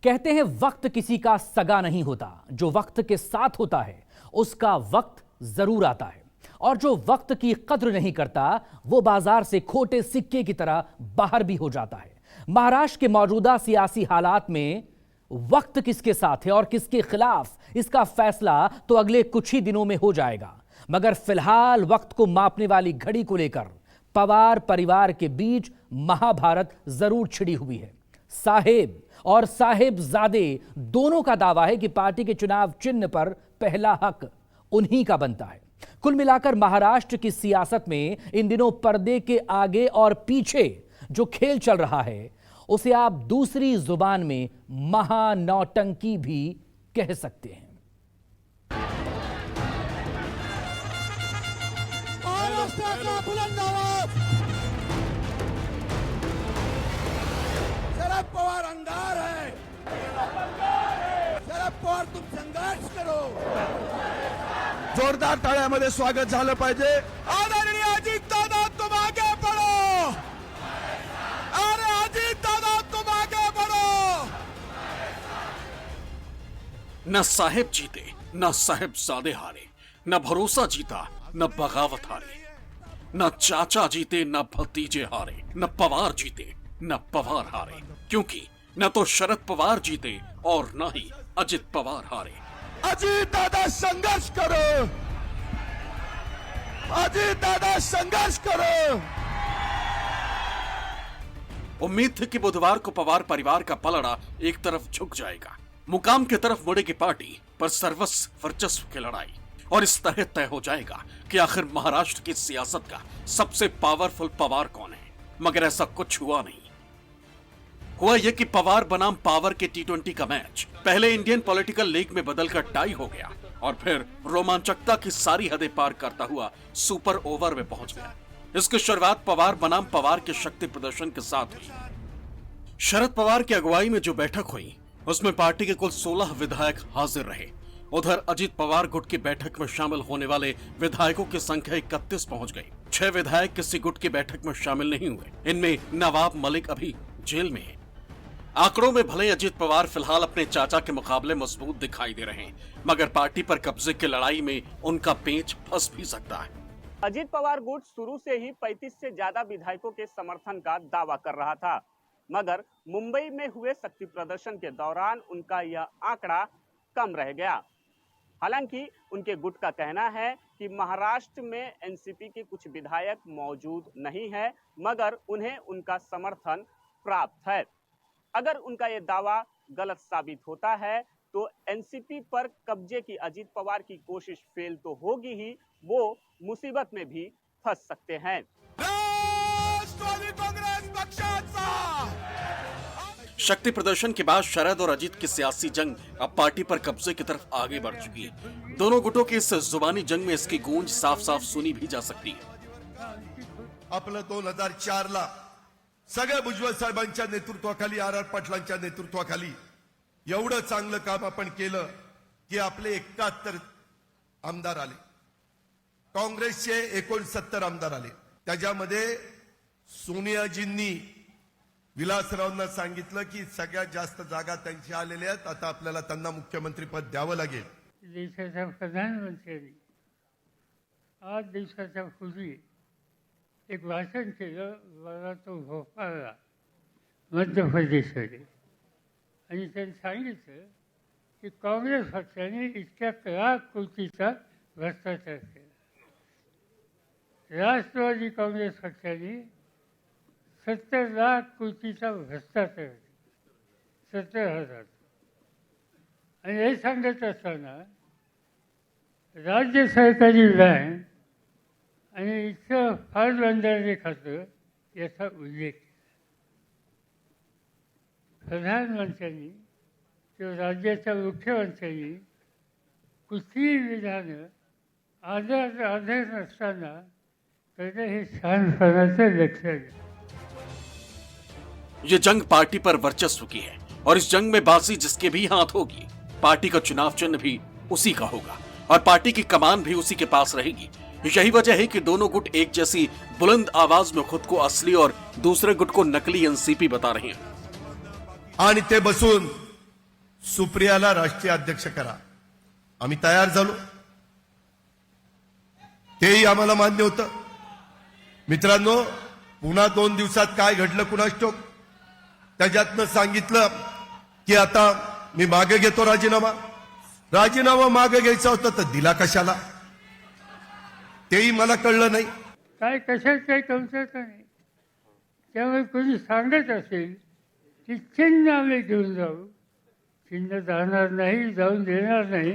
कहते हैं वक्त किसी का सगा नहीं होता, जो वक्त के साथ होता है उसका वक्त जरूर आता है, और जो वक्त की कद्र नहीं करता वो बाजार से खोटे सिक्के की तरह बाहर भी हो जाता है। महाराष्ट्र के मौजूदा सियासी हालात में वक्त किसके साथ है और किसके खिलाफ, इसका फैसला तो अगले कुछ ही दिनों में हो जाएगा। मगर फिलहाल वक्त को मापने वाली घड़ी को लेकर पवार परिवार के बीच महाभारत जरूर छिड़ी हुई है। साहेब और साहेबजादे दोनों का दावा है कि पार्टी के चुनाव चिन्ह पर पहला हक उन्हीं का बनता है। कुल मिलाकर महाराष्ट्र की सियासत में इन दिनों पर्दे के आगे और पीछे जो खेल चल रहा है उसे आप दूसरी जुबान में महानौटंकी भी कह सकते हैं। बुलंद आवाज, शरद पवार अंगार है, शरद पवार तुम संघर्ष करो। जोरदार टाळ्यामध्ये स्वागत झालं पाहिजे। आदरणीय अजित दादा तुम आगे बढ़ो, अरे अजित दादा तुम आगे बढ़ो। न साहेब जीते न साहेबजादे हारे, न भरोसा जीता न बगावत हारे, न चाचा जीते न भतीजे हारे, न पवार जीते न पवार हारे, क्योंकि न तो शरद पवार जीते और न ही अजित पवार हारे। अजित दादा संघर्ष करो, अजित दादा संघर्ष करो। उम्मीद थी कि बुधवार को पवार परिवार का पलड़ा एक तरफ झुक जाएगा, मुकाम की तरफ मुड़ेगी पार्टी, पर सर्वस्व वर्चस्व की लड़ाई, और इस तरह तय हो जाएगा कि आखिर महाराष्ट्र की सियासत का सबसे पावरफुल पवार कौन है। मगर ऐसा कुछ हुआ नहीं। हुआ यह कि पवार बनाम पावर के T20 का मैच पहले इंडियन पॉलिटिकल लीग में बदलकर टाई हो गया और फिर रोमांचकता की सारी हदें पार करता हुआ सुपर ओवर में पहुंच गया। इसकी शुरुआत पवार बनाम पवार के शक्ति प्रदर्शन के साथ हुई। शरद पवार की अगुवाई में जो बैठक हुई उसमें पार्टी के कुल 16 विधायक हाजिर रहे। उधर अजित पवार गुट की बैठक में शामिल होने वाले विधायकों की संख्या 31 पहुंच गई। 6 विधायक किसी गुट की बैठक में शामिल नहीं हुए। इनमें नवाब मलिक अभी जेल में है। आंकड़ों में भले अजित पवार फिलहाल अपने चाचा के मुकाबले मजबूत दिखाई दे रहे हैं, मगर पार्टी पर कब्जे की लड़ाई में उनका पेंच फंस भी सकता है। अजित पवार गुट शुरू से ही 35 से ज्यादा विधायकों के समर्थन का दावा कर रहा था, मगर मुंबई में हुए शक्ति प्रदर्शन के दौरान उनका यह आंकड़ा कम रह गया। हालांकि उनके गुट का कहना है कि महाराष्ट्र में एनसीपी के कुछ विधायक मौजूद नहीं है, मगर उन्हें उनका समर्थन प्राप्त है। अगर उनका यह दावा गलत साबित होता है तो एनसीपी पर कब्जे की अजित पवार की कोशिश फेल तो होगी ही, वो मुसीबत में भी फंस सकते हैं। शक्ति प्रदर्शन के बाद शरद और अजित की सियासी जंग अब पार्टी पर कब्जे की तरफ आगे बढ़ चुकी है। दोनों गुटों की इस जुबानी जंग में इसकी गूंज साफ साफ सुनी भी जा सकती है। आपलं 2004 ला सगळ्या भुजबळ साहेबांच्या नेतृत्वाखाली, आर पाटलांच्या नेतृत्वाखाली एवढं चांगलं काम आपण केलं की आपले 71 आमदार आले, काँग्रेसचे 69 आमदार आले। त्याच्यामध्ये सोनियाजींनी विलासरावांना सांगितलं की सगळ्यात जास्त जागा त्यांची आलेल्या आहेत, आता आपल्याला त्यांना मुख्यमंत्री पद द्यावं लागेल। देशाच्या प्रधानमंत्र्यांनी 8 दिवसाच्या पूर्वी एक भाषण केलं, मला तो भोपाळला मध्य प्रदेशमध्ये, आणि त्यांनी सांगितलं की काँग्रेस पक्षाने इतक्या लाख कोटीचा भ्रष्टाचार केला, राष्ट्रवादी काँग्रेस पक्षाने 70 लाख कोटीचा भ्रष्टाचार, 70,000। आणि हे सांगत असताना राज्य सरकारी बँक आणि इथं फार बंधारे खातं याचा उल्लेख केला। प्रधानमंत्र्यांनी किंवा राज्याच्या मुख्यमंत्र्यांनी कुठलीही विधानं आदर नसताना त्याचं हे शहाणपणाचं लक्षण आहे। ये जंग पार्टी पर वर्चस्व की है और इस जंग में बाजी जिसके भी हाथ होगी, पार्टी का चुनाव चिन्ह भी उसी का होगा और पार्टी की कमान भी उसी के पास रहेगी। यही वजह है कि दोनों गुट एक जैसी बुलंद आवाज में खुद को असली और दूसरे गुट को नकली एनसीपी बता रहे हैं। आणि ते बसून सुप्रियाला राष्ट्रीय अध्यक्ष करा. आम्ही तयार झालो. तेही आम्हाला मान्य होतं. मित्रांनो, पुन्हा 2 दिवसात काय घडलं कुणास ठाऊक. त्याच्यातनं सांगितलं की आता मी मागे घेतो राजीनामा मागे घ्यायचा होता तर दिला कशाला, तेही मला कळलं नाही. काय कशात काही कमतरता नाही. त्यामुळे कोणी सांगत असेल की चिन्ह आम्ही घेऊन जाऊ, चिन्ह जाणार नाही, जाऊन देणार नाही.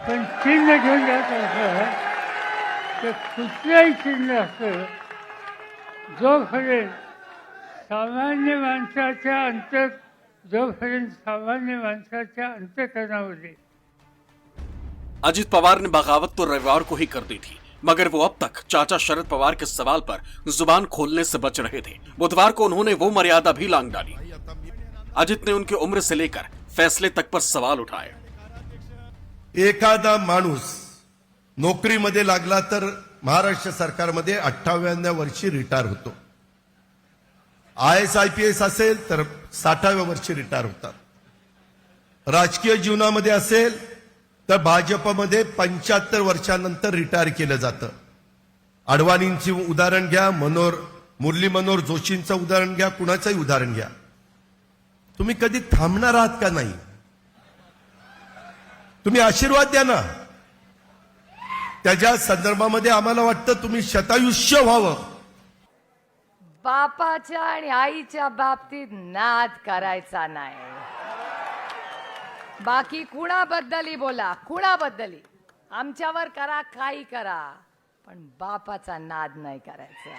पण चिन्ह घेऊन जात असं तर कुठलंही चिन्ह असं जोपर्यंत सामान्य माणसाच्या अंतःकरणामध्ये. अजित पवार ने बगावत तो रविवार को ही कर दी थी, मगर वो अब तक चाचा शरद पवार के सवाल पर जुबान खोलने से बच रहे थे. बुधवार को उन्होंने वो मर्यादा भी लांघ डाली. अजित ने उनकी उम्र से लेकर फैसले तक पर सवाल उठाए. एखादा माणूस नोकरीमध्ये लागला तर महाराष्ट्र सरकारमध्ये 58व्या वर्षी रिटायर होतो. IAS असेल तर 60व्या वर्षी रिटायर होतात. राजकीय जीवनामध्ये असेल तर भाजपमध्ये 75 वर्षानंतर रिटायर केलं जातं. अडवाणींची उदाहरण घ्या, मुरली मनोहर जोशींचं उदाहरण घ्या, कुणाचंही उदाहरण घ्या. तुम्ही कधी थांबणार आहात का नाही? तुम्ही आशीर्वाद द्या ना. त्याच्या संदर्भामध्ये आम्हाला वाटतं तुम्ही शतायुष्य व्हावं. बापाच्या आणि आईच्या बाबतीत नाद करायचा नाही. बाकी कुणाबद्दलही बोला, कुणाबद्दलही आमच्यावर करा, काही करा, पण बापाचा नाद नाही करायचा.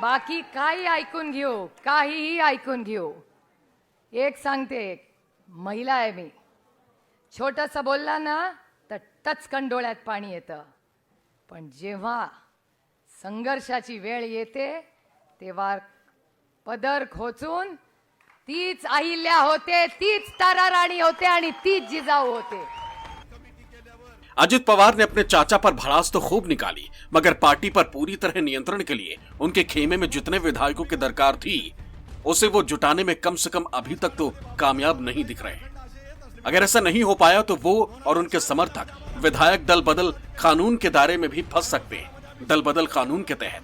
बाकी काही ऐकून घेऊ, काहीही ऐकून घेऊ. एक सांगते, महिला आहे मी. छोटंसं बोलला ना तर टचकन डोळ्यात पाणी येतं. पण जेव्हा संघर्षाची वेळ येते तेव्हा पदर खोचून तीच अहिल्या होते, तीच तारा राणी होते आणि तीच जिजाऊ होते. अजित पवार ने अपने चाचा पर भड़ास तो खूब निकाली, मगर पार्टी पर पूरी तरह नियंत्रण के लिए उनके खेमे में जितने विधायकों की दरकार थी उसे वो जुटाने में कम से कम अभी तक तो कामयाब नहीं दिख रहे. अगर ऐसा नहीं हो पाया तो वो और उनके समर्थक विधायक दल बदल कानून के दायरे में भी फंस सकते हैं. दल बदल कानून के तहत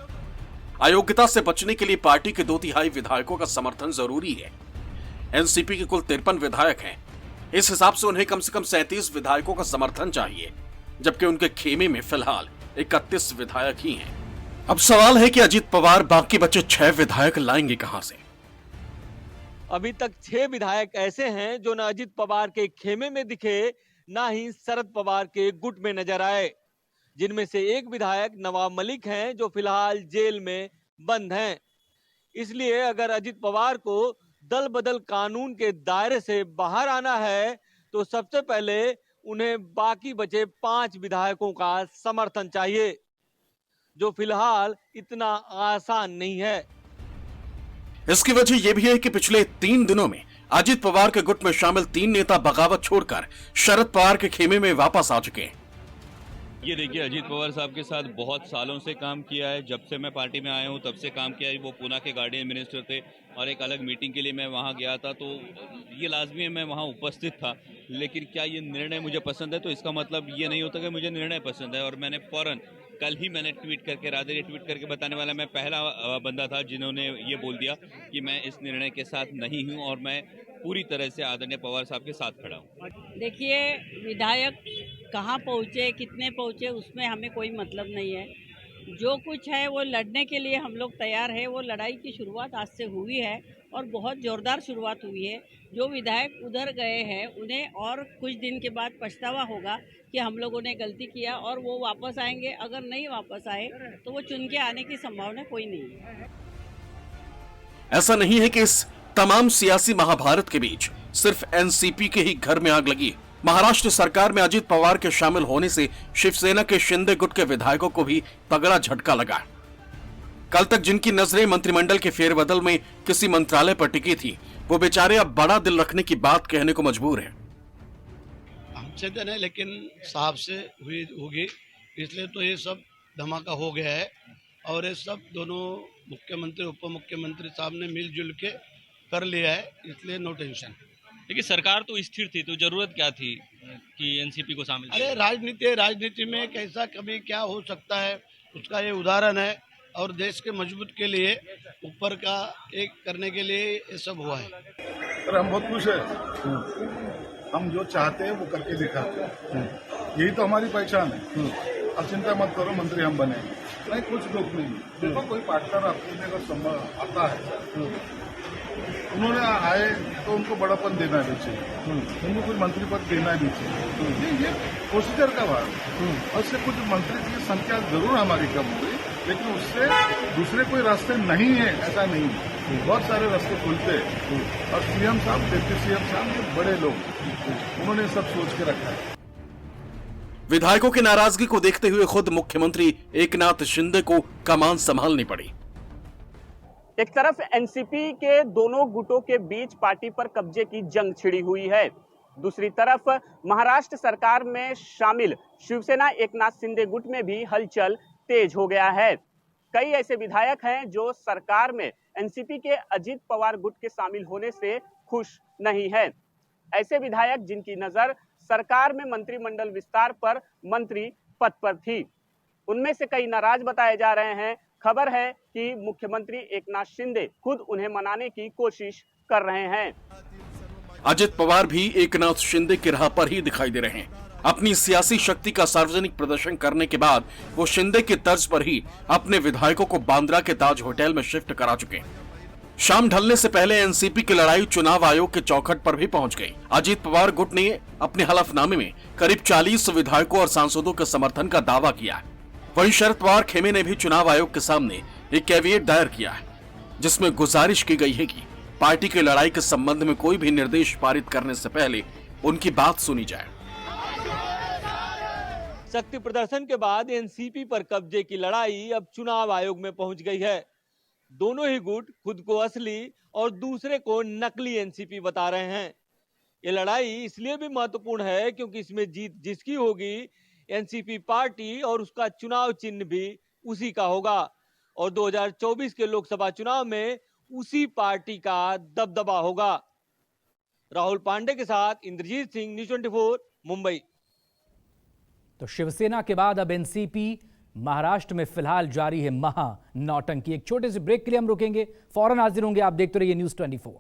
अयोग्यता से बचने के लिए पार्टी के 2/3 विधायकों का समर्थन जरूरी है. एनसीपी के कुल 53 विधायक हैं. इस हिसाब से उन्हें कम से कम 37 विधायकों का समर्थन चाहिए, जबकि उनके खेमे में फिलहाल 31 विधायक ही हैं. अब सवाल है कि अजित पवार बाकी बचे 6 विधायक लाएंगे कहां से. अभी तक 6 विधायक ऐसे हैं जो न अजित पवार के खेमे में दिखे, ना ही शरद पवार के गुट में नजर आए. जिनमें से एक विधायक नवाब मलिक हैं जो फिलहाल जेल में बंद हैं. इसलिए अगर अजित पवार को दल बदल कानून के दायरे से बाहर आना है तो सबसे पहले उन्हें बाकी बचे 5 विधायकों का समर्थन चाहिए, जो फिलहाल इतना आसान नहीं है. इसकी वजह यह भी है कि पिछले 3 दिनों में अजित पवार के गुट में शामिल 3 नेता बगावत छोड़कर शरद पवार के खेमे में वापस आ चुके हैं. ये देखिए, अजीत पवार साहब के साथ बहुत सालों से काम किया है. जब से मैं पार्टी में आया हूँ तब से काम किया है. वो पूना के गार्डियन मिनिस्टर थे और एक अलग मीटिंग के लिए मैं वहाँ गया था, तो ये लाजमी है मैं वहाँ उपस्थित था. लेकिन क्या ये निर्णय मुझे पसंद है, तो इसका मतलब ये नहीं होता कि मुझे निर्णय पसंद है. और मैंने फौरन कल ही मैंने ट्वीट करके, राधे ने ट्वीट करके बताने वाला मैं पहला बंदा था जिन्होंने ये बोल दिया कि मैं इस निर्णय के साथ नहीं हूँ और मैं पूरी तरह से आदरणीय पवार साहब के साथ खड़ा हूँ. देखिए, विधायक कहाँ पहुँचे, कितने पहुँचे, उसमें हमें कोई मतलब नहीं है. जो कुछ है वो लड़ने के लिए हम लोग तैयार है. वो लड़ाई की शुरुआत आज से हुई है और बहुत ज़ोरदार शुरुआत हुई है. जो विधायक उधर गए हैं उन्हें और कुछ दिन के बाद पछतावा होगा कि हम लोगों ने गलती किया, और वो वापस आएंगे. अगर नहीं वापस आए तो वो चुन के आने की संभावना कोई नहीं है. ऐसा नहीं है कि इस तमाम सियासी महाभारत के बीच सिर्फ एनसीपी के ही घर में आग लगी. महाराष्ट्र सरकार में अजित पवार के शामिल होने से शिवसेना के शिंदे गुट के विधायकों को भी तगड़ा झटका लगा. कल तक जिनकी नजरें मंत्रिमंडल के फेरबदल में किसी मंत्रालय पर टिकी थी, वो बेचारे अब बड़ा दिल रखने की बात कहने को मजबूर हैं. हमसे तो नहीं, लेकिन साहब से हुई होगी, इसलिए तो ये सब धमाका हो गया है. और ये सब दोनों मुख्यमंत्री उप मुख्यमंत्री साहब ने मिलजुल के कर लिया है, इसलिए नो टेंशन। देखिए सरकार तो स्थिर थी, तो जरूरत क्या थी कि एनसीपी को शामिल अरे राजनीति में कैसा कभी क्या हो सकता है, उसका ये उदाहरण है। और देश के मजबूत के लिए ऊपर का एक करने के लिए ये सब हुआ है। अरे हम बहुत खुश है, हम जो चाहते हैं वो करके दिखाते हैं, यही तो हमारी पहचान है। अब चिंता मत करो, मंत्री हम बने नहीं, कुछ दुख नहीं। देखो कोई पार्टनर आपके अगर संभव आता है, उन्होंने आए तो उनको बड़ापन देना भी चाहिए, उनको कोई मंत्री पद देना भी चाहिए। ये प्रोसीजर का बात। और उससे कुछ मंत्री की संख्या जरूर हमारी कम हुई, लेकिन उससे दूसरे कोई रास्ते नहीं है, ऐसा नहीं है। बहुत सारे रास्ते खुलते हैं। और सीएम साहब, डिप्टी सीएम साहब, ये बड़े लोग, उन्होंने सब सोच के रखा है। विधायकों की नाराजगी को देखते हुए खुद मुख्यमंत्री एकनाथ शिंदे को कमान संभालनी पड़ी। एक तरफ एनसीपी के दोनों गुटों के बीच पार्टी पर कब्जे की जंग छिड़ी हुई है, दूसरी तरफ महाराष्ट्र सरकार में शामिल शिवसेना एकनाथ शिंदे गुट में भी हलचल तेज हो गया है। कई ऐसे विधायक हैं जो सरकार में एनसीपी के अजित पवार गुट के शामिल होने से खुश नहीं है। ऐसे विधायक जिनकी नजर सरकार में मंत्रिमंडल विस्तार पर मंत्री पद पर थी, उनमें से कई नाराज बताए जा रहे हैं। खबर है कि मुख्यमंत्री एकनाथ शिंदे खुद उन्हें मनाने की कोशिश कर रहे हैं। अजित पवार भी एकनाथ शिंदे की राह पर ही दिखाई दे रहे हैं। अपनी सियासी शक्ति का सार्वजनिक प्रदर्शन करने के बाद वो शिंदे की तर्ज पर ही अपने विधायकों को बांद्रा के ताज होटल में शिफ्ट करा चुके हैं। शाम ढलने से पहले एनसीपी की लड़ाई चुनाव आयोग के चौखट पर भी पहुंच गई। अजित पवार गुट ने अपने हलफनामे में करीब 40 विधायकों और सांसदों के समर्थन का दावा किया है। वहीं शरद पवार खेमे ने भी चुनाव आयोग के सामने एक कैविएट दायर किया है, जिसमें गुजारिश की गई है कि पार्टी की लड़ाई के संबंध में कोई भी निर्देश पारित करने से पहले उनकी बात सुनी जाए। शक्ति प्रदर्शन के बाद एनसीपी पर कब्जे की लड़ाई अब चुनाव आयोग में पहुंच गई है। दोनों ही गुट खुद को असली और दूसरे को नकली एनसीपी बता रहे हैं। ये लड़ाई इसलिए भी महत्वपूर्ण है क्योंकि इसमें जीत जिसकी होगी, एनसीपी पार्टी और उसका चुनाव चिन्ह भी उसी का होगा और 2024 के लोकसभा चुनाव में उसी पार्टी का दबदबा होगा। राहुल पांडे के साथ इंद्रजीत सिंह, न्यूज़ 24, मुंबई। तो शिवसेना के बाद अब एनसीपी महाराष्ट्र में फिलहाल जारी है महा नौटंकी। एक छोटे से ब्रेक के लिए हम रुकेंगे, फौरन हाजिर होंगे। आप देखते रहिए न्यूज़ 24।